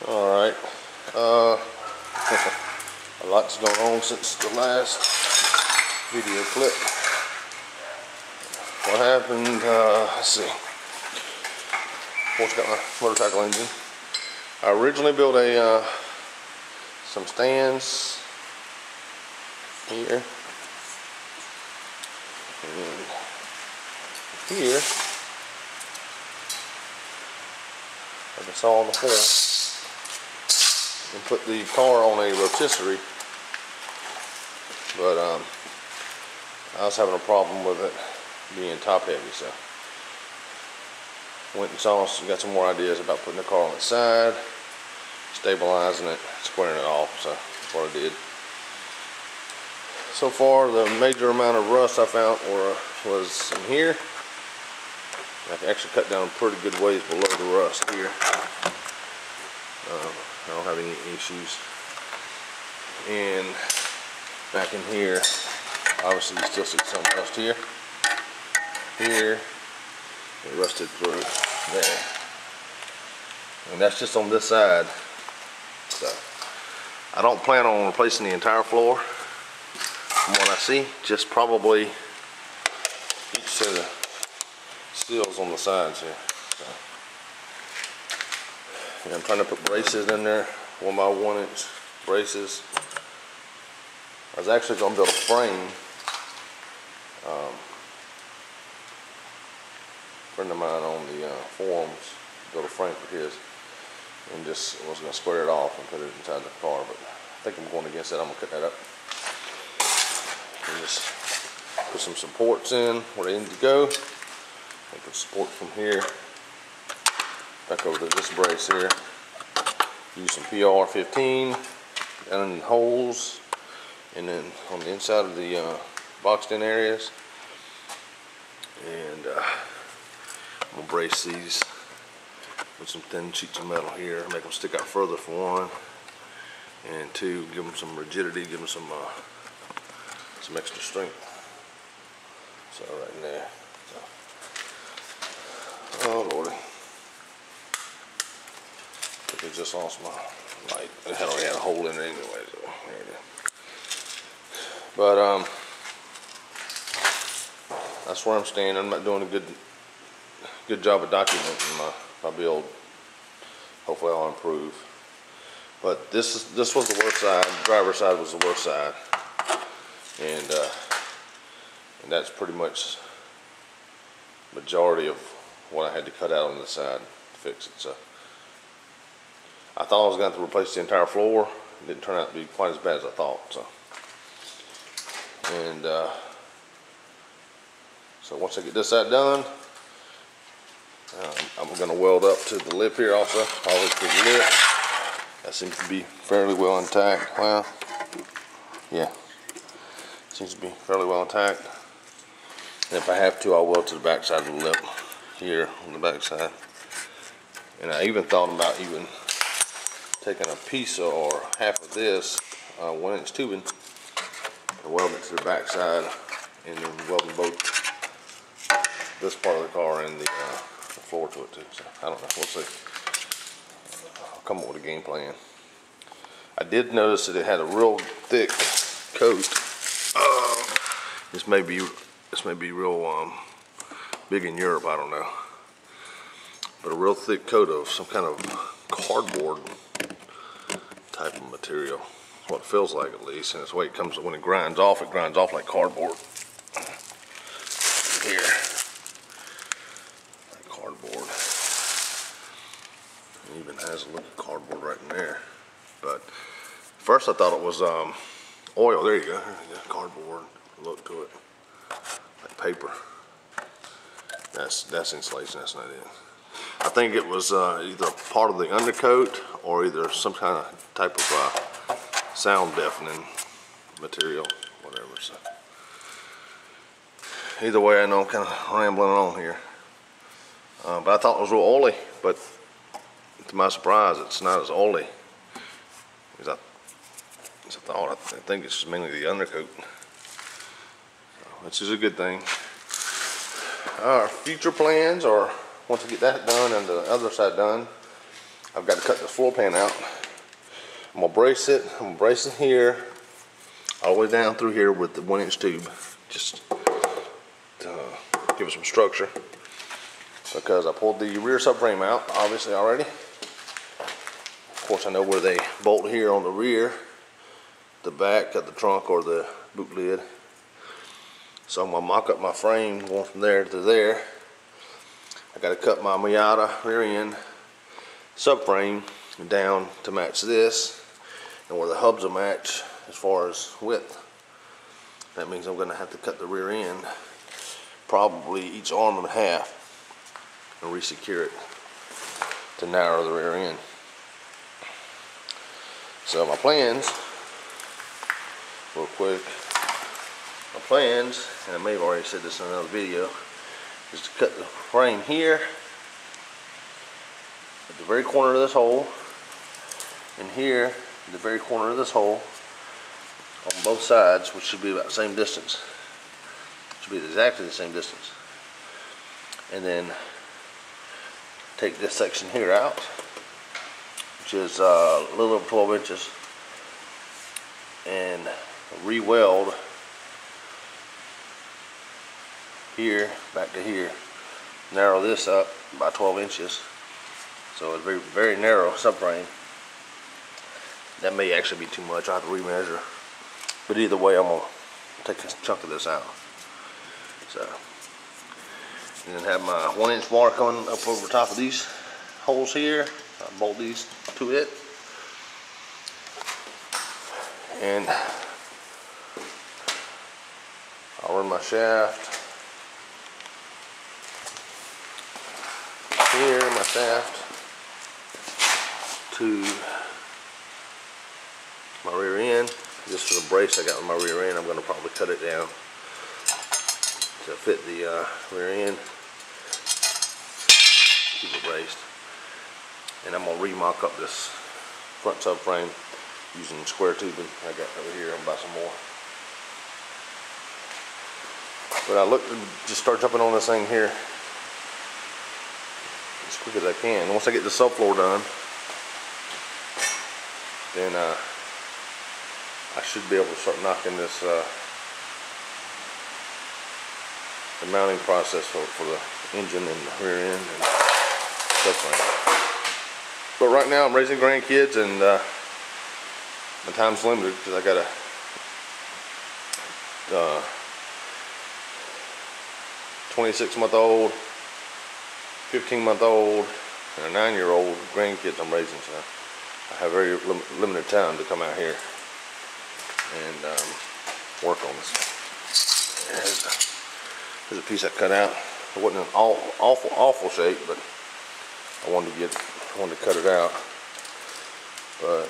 Alright, a lot's gone on since the last video clip. What happened, let's see. Of course, got my motorcycle engine. I originally built some stands here and here, like I saw on the floor, and put the car on a rotisserie, but I was having a problem with it being top heavy, so went and got some more ideas about putting the car on its side, stabilizing it, squaring it off. So that's what I did. So far, the major amount of rust I found was in here. I can actually cut down a pretty good ways below the rust here. I don't have any issues. And back in here, obviously you still see some rust here. Here, it rusted through there. And that's just on this side. So I don't plan on replacing the entire floor. From what I see, just probably each set of seals on the sides here. So, and I'm trying to put braces in there, 1 by 1 inch braces. I was actually going to build a frame. A friend of mine on the forums built a frame for his, and just was going to square it off and put it inside the car, but I think I'm going against that. I'm going to cut that up and just put some supports in where they need to go, and put support from here back over to this brace here. Use some PR-15 down in the holes, and then on the inside of the boxed in areas, and I'm going to brace these with some thin sheets of metal here, make them stick out further for one, and two, give them some rigidity, give them some extra strength. So right in there. So. Oh lordy. I think I just lost my light. It had already had a hole in it anyway, so there it is. But that's where I'm staying. I'm not doing a good job of documenting my build. Hopefully I'll improve. But this was the worst side. The driver's side was the worst side, and that's pretty much majority of what I had to cut out on this side to fix it. So I thought I was going to have to replace the entire floor. It didn't turn out to be quite as bad as I thought. So once I get this side done, I'm going to weld up to the lip here also, probably to the lip. That seems to be fairly well intact. Well, yeah, seems to be fairly well intact. And if I have to, I'll weld to the back side of the lip here on the back side. And I even thought about even taking a piece or half of this 1 inch tubing and weld it to the back side, and then welding both this part of the car and the floor to it too. So I don't know, we'll see. I'll come up with a game plan. I did notice that it had a real thick coat. This may be real big in Europe, I don't know. But a real thick coat of some kind of cardboard type of material. That's what it feels like, at least. And it's the way it comes when it grinds off like cardboard. Here. Cardboard. It even has a look of cardboard right in there. But first I thought it was oil. There you go. Cardboard look to it, like paper. That's insulation. That's not it. I think it was either part of the undercoat or either some kind of type of sound deafening material, whatever. So either way, I know I'm kind of rambling on here. But I thought it was real oily, but to my surprise, it's not as oily as I thought. I think it's mainly the undercoat, which is a good thing. Our future plans are, once we get that done and the other side done, I've got to cut the floor pan out. I'm gonna brace it. I'm gonna brace it here, all the way down through here with the 1-inch tube, just to give it some structure. Because I pulled the rear subframe out, obviously already. Of course, I know where they bolt here on the rear, the back of the trunk or the boot lid. So I'm gonna mock up my frame going from there to there. I gotta cut my Miata rear end subframe down to match this, and where the hubs will match as far as width. That means I'm gonna have to cut the rear end, probably each arm in half, and re-secure it to narrow the rear end. So my plans, real quick, my plans, and I may have already said this in another video, is to cut the frame here at the very corner of this hole, and here at the very corner of this hole, on both sides, which should be about the same distance. Should be exactly the same distance. And then take this section here out, which is a little over 12 inches, and re-weld here back to here. Narrow this up by 12 inches. So it's very, very narrow subframe. That may actually be too much. I have to remeasure. But either way, I'm gonna take a chunk of this out. So, and then have my 1-inch bar coming up over top of these holes here. I bolt these to it. And I'll run my shaft here, my shaft to my rear end. Just for the brace I got on my rear end, I'm going to probably cut it down to fit the rear end. Keep it braced. And I'm going to re-mock up this front subframe using square tubing I got over here. I'm going to buy some more. But I just start jumping on this thing here as quick as I can. Once I get the subfloor done, then I should be able to start knocking this the mounting process for the engine and the rear end and subframe. But right now I'm raising grandkids, and my time's limited because I got a 26-month-old, 15-month-old, and a 9-year-old grandkids I'm raising. So I have very limited time to come out here and work on this. There's a piece I cut out. It wasn't an awful shape, but I wanted to cut it out. But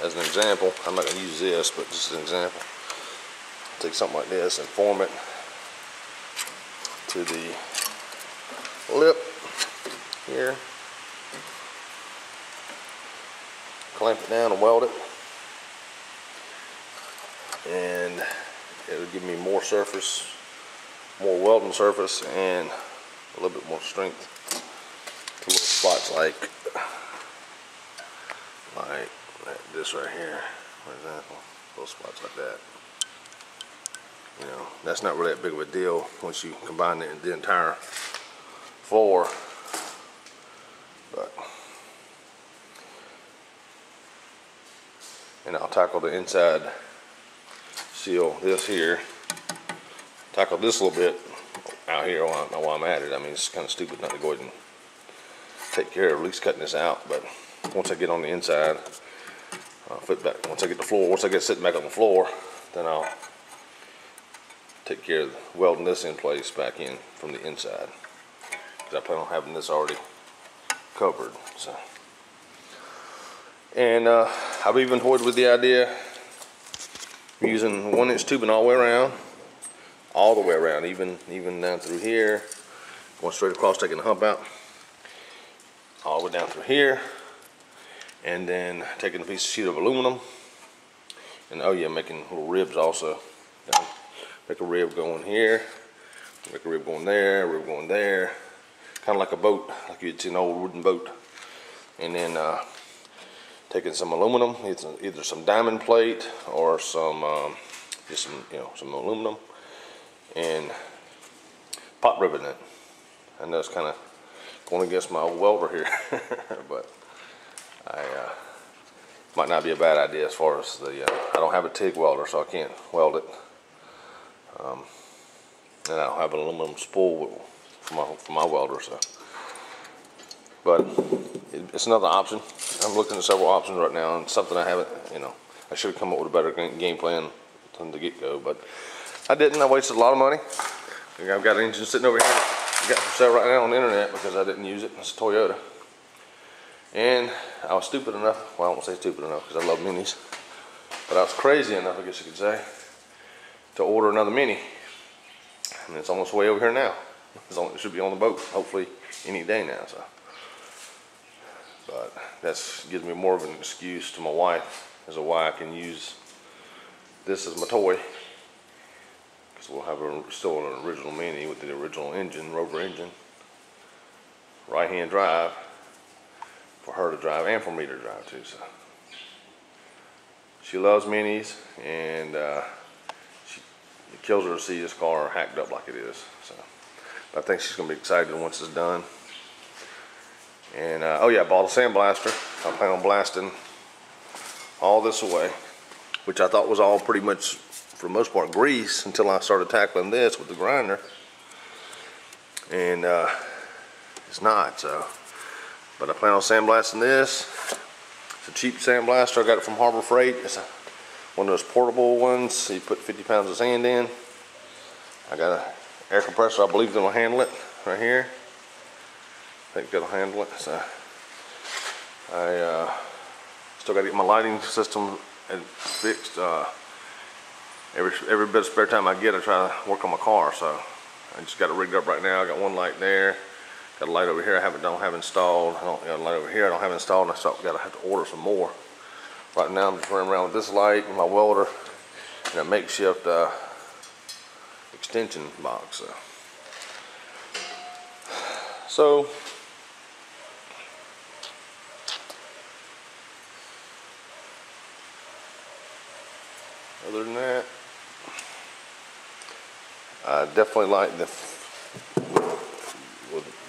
as an example, I'm not going to use this, but just as an example, take something like this and form it to the lip here. Clamp it down and weld it, and it would give me more surface, more welding surface, and a little bit more strength to little spots like this right here, for example. Little spots like that. You know, that's not really that big of a deal once you combine the entire floor. But and I'll tackle the inside seal this here. Tackle this a little bit out here while I'm at it. I mean, it's kind of stupid not to go ahead and take care of at least cutting this out. But once I get on the inside, I'll flip back. Once I get sitting back on the floor, then I'll take care of welding this in place back in from the inside, because I plan on having this already covered. So, and I've even toyed with the idea of using 1-inch tubing all the way around, even down through here, going straight across, taking the hump out, all the way down through here, and then taking a sheet of aluminum, and oh yeah, making little ribs also. Make a rib going here, make a rib going there, rib going there, kind of like a boat, like you'd see an old wooden boat. and then taking some aluminum, either some diamond plate or some just some aluminum, and pot ribbon it. I know it's kind of going against my old welder here, but might not be a bad idea as far as the I don't have a TIG welder, so I can't weld it, and I don't have an aluminum spool for my welder, so. But it's another option. I'm looking at several options right now, and something I haven't, I should have come up with a better game plan from the get-go, but I didn't. I wasted a lot of money. I've got an engine sitting over here I got for sale right now on the internet because I didn't use it. It's a Toyota. And I was stupid enough, well, I won't say stupid enough because I love minis, but I was crazy enough, I guess you could say, to order another mini. And it's on its way over here now. It should be on the boat, hopefully, any day now. So, but that gives me more of an excuse to my wife as to why I can use this as my toy. Because we'll have still an original mini with the original engine, Rover engine, right-hand drive for her to drive and for me to drive too. So she loves minis, and it kills her to see this car hacked up like it is. So I think she's gonna be excited once it's done. And oh yeah, I bought a sandblaster. I plan on blasting all this away, which I thought was all pretty much, for the most part, grease until I started tackling this with the grinder, and it's not. So, but I plan on sandblasting this. It's a cheap sandblaster. I got it from Harbor Freight. It's one of those portable ones. You put 50 pounds of sand in. I got an air compressor. I believe that'll handle it right here. I think it'll handle it. So I still got to get my lighting system fixed. Every bit of spare time I get, I try to work on my car. So I just got it rigged up right now. I got one light there. Got a light over here I don't have installed. I got a light over here I don't have installed, and I have to order some more. Right now I'm just running around with this light and my welder and a makeshift extension box. So other than that, I definitely like the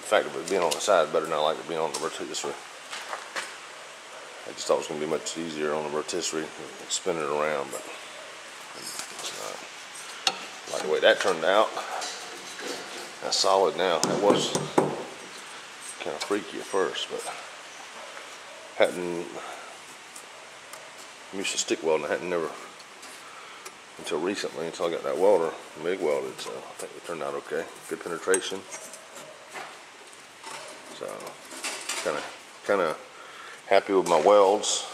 fact of it being on the side better than I like it being on the rotisserie. I just thought it was going to be much easier on the rotisserie spinning it around, but it's not. I like the way that turned out. That's solid now. That was kind of freaky at first, but I'm used to stick welding. I hadn't never until recently, until I got that welder MIG welded, so I think it turned out okay. Good penetration. So kind of happy with my welds.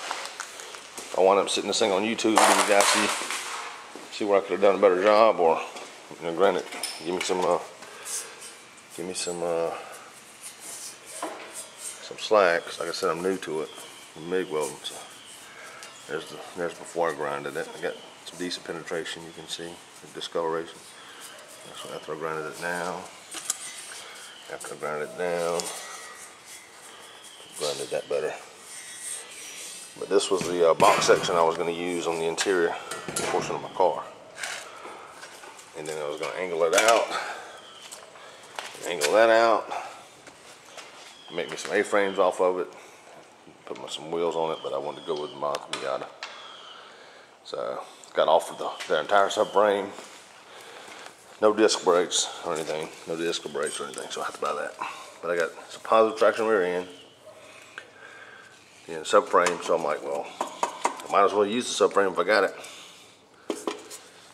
I wound up sitting this thing on YouTube and you guys see where I could have done a better job, or granted, give me some slack, 'cause like I said, I'm new to it, MIG welding. So there's before I grinded it. I got some decent penetration. You can see the discoloration. That's after I grinded it down. After I grinded it down, grinded that better. But this was the box section I was going to use on the interior portion of my car. And then I was going to angle it out, angle that out, make me some A-frames off of it, put some wheels on it, but I wanted to go with the Miata. So got offered the entire subframe. No disc brakes or anything, no disc brakes or anything, so I have to buy that. But I got some positive traction rear end and subframe, so I'm like, well, I might as well use the subframe if I got it.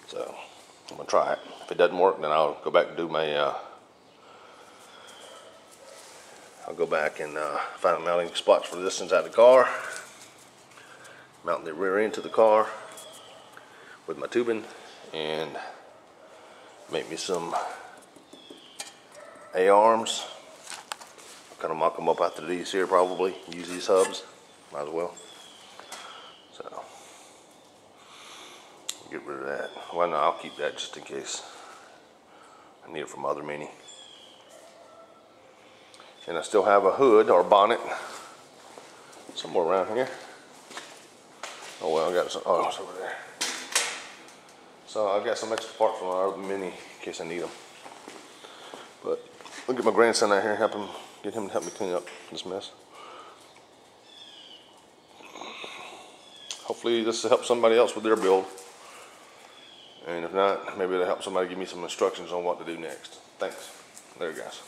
So I'm gonna try it. If it doesn't work, then I'll go back and do my I'll go back and find mounting spots for this inside the car, mount the rear end to the car with my tubing, and make me some A-arms. I'll kind of mock them up after these here, probably use these hubs, might as well. So get rid of that. Well, no, I'll keep that just in case I need it from other mini. And I still have a hood or bonnet somewhere around here. Oh well, I got some. Oh, it's over there. So I've got some extra parts from our Mini in case I need them. But look at my grandson out here, get him to help me clean up this mess. Hopefully this will help somebody else with their build. And if not, maybe it'll help somebody give me some instructions on what to do next. Thanks. There, guys.